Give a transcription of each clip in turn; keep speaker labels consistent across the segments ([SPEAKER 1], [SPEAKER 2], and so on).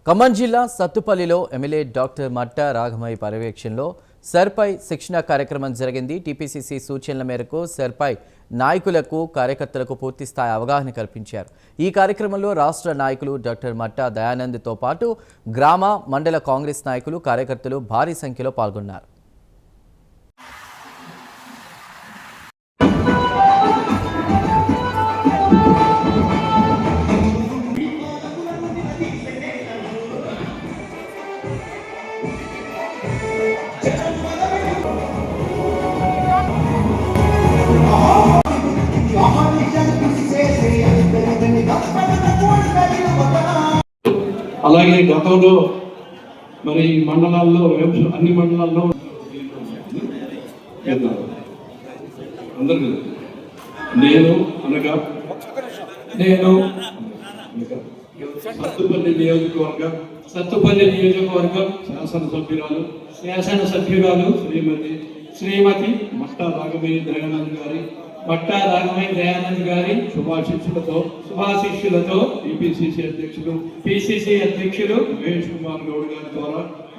[SPEAKER 1] ఖమ్మం జిల్లా సత్తుపల్లిలో MLA doctor మట్టా రాఘమయ్య పర్యవేక్షణలో సర్పై శిక్షణ కార్యక్రమం జరిగింది. టీపీసీసీ సూచనల మేరకు సర్పై నాయకులకు కార్యకర్తలకు పూర్తిస్థాయి అవగాహన కల్పించారు. ఈ కార్యక్రమంలో రాష్ట్ర నాయకులు డాక్టర్ మట్టా దయానంద్తో పాటు గ్రామ మండల కాంగ్రెస్ నాయకులు కార్యకర్తలు భారీ సంఖ్యలో పాల్గొన్నారు.
[SPEAKER 2] అలాగే గతంలో మరి మండలాల్లో అన్ని మండలాల్లో అందరు నేను సత్తుపల్లి నియోజకవర్గం శాసనసభ్యురాలు శ్రీమతి మట్టా రాఘమయ్య దయానంద్ గారి శుభాశిష్యులతో పిసిసి అధ్యక్షులు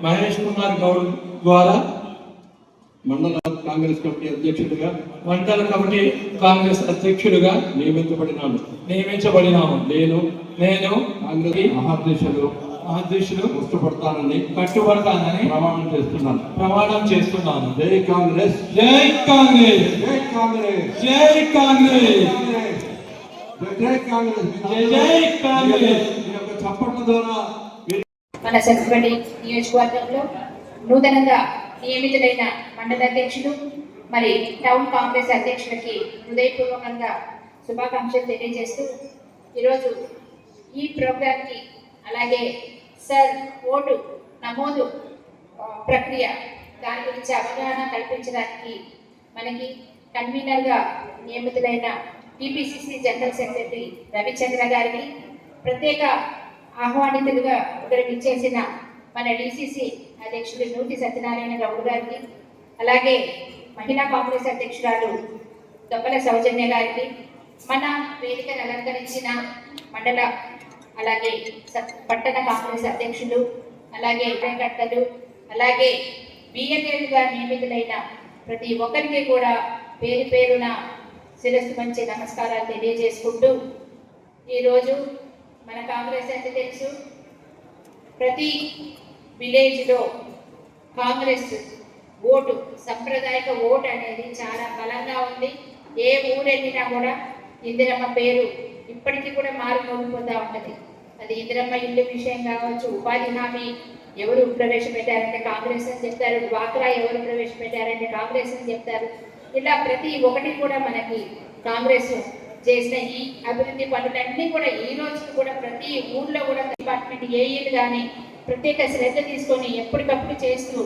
[SPEAKER 2] మహేష్ కుమార్ గౌడ్ ద్వారా మండల కాంగ్రెస్ కమిటీ అధ్యక్షులుగా నియమించబడినాము. నేను కాంగ్రెస్ మహాధ్యక్షులు కట్టుబడతానని ప్రమాణం చేస్తున్నాను. జై కాంగ్రెస్, జై కాంగ్రెస్, జై కాంగ్రెస్, జై కాంగ్రెస్, జై కాంగ్రెస్, జై కాంగ్రెస్. చప్పట్ల ద్వారా
[SPEAKER 3] మన సత్తుపల్లి నియోజకవర్గంలో నూతనంగా నియమితులైన మండల అధ్యక్షులు మరి టౌన్ కాంగ్రెస్ అధ్యక్షులకి హృదయపూర్వకంగా శుభాకాంక్షలు తెలియజేస్తూ ఈరోజు ఈ ప్రోగ్రాంకి అలాగే సార్ ఓటు నమోదు ప్రక్రియ దాని గురించి అవగాహన కల్పించడానికి మనకి కన్వీనర్గా నియమితులైన టీపీసీసీ జనరల్ సెక్రటరీ రవిచంద్ర గారికి, ప్రత్యేక ఆహ్వానితులుగా ఇక్కడికి ఇచ్చేసిన మన డీసీసీ అధ్యక్షులు నూతి సత్యనారాయణ గౌడ్ గారికి, అలాగే మహిళా కాంగ్రెస్ అధ్యక్షురాలు దొప్పల సౌజన్య గారికి, మన వేదికను అలంకరించిన మండల అలాగే పట్టణ కాంగ్రెస్ అధ్యక్షులు, అలాగే కార్యకర్తలు, అలాగే బిఎన్ఏలుగా నియమితులైన ప్రతి ఒక్కరికి కూడా పేరు పేరున శిరస్సు మంచి నమస్కారాలు తెలియజేసుకుంటూ, ఈరోజు మన కాంగ్రెస్ అంటే తెలుసు, ప్రతి విలేజ్లో కాంగ్రెస్ ఓటు సాంప్రదాయక ఓటు అనేది చాలా బలంగా ఉంది. ఏ ఊరెళ్ళినా కూడా ఇందిరమ్మ పేరు ఇప్పటికీ కూడా మారుమోగిపోతూ ఉంటుంది. అది ఇందిరమ్మ ఇల్లు విషయం కావచ్చు, ఉపాధి హామీ ఎవరు ప్రవేశపెట్టారంటే కాంగ్రెస్ అని చెప్తారు, డ్వాక్రా ఎవరు ప్రవేశపెట్టారంటే కాంగ్రెస్ అని చెప్తారు. ఇలా ప్రతి ఒక్కటి కూడా మనకి కాంగ్రెస్ చేసిన ఈ అభివృద్ధి పనులన్నీ కూడా ఈ రోజు కూడా ప్రతి ఊర్లో కూడా డిపార్ట్మెంట్ ఏఈలు కానీ ప్రత్యేక శ్రద్ధ తీసుకొని ఎప్పటికప్పుడు చేస్తూ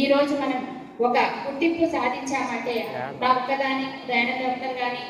[SPEAKER 3] ఈ రోజు మనం ఒక గుర్తింపు సాధించామంటే నా ఒక్కదాని దయానంద కానీ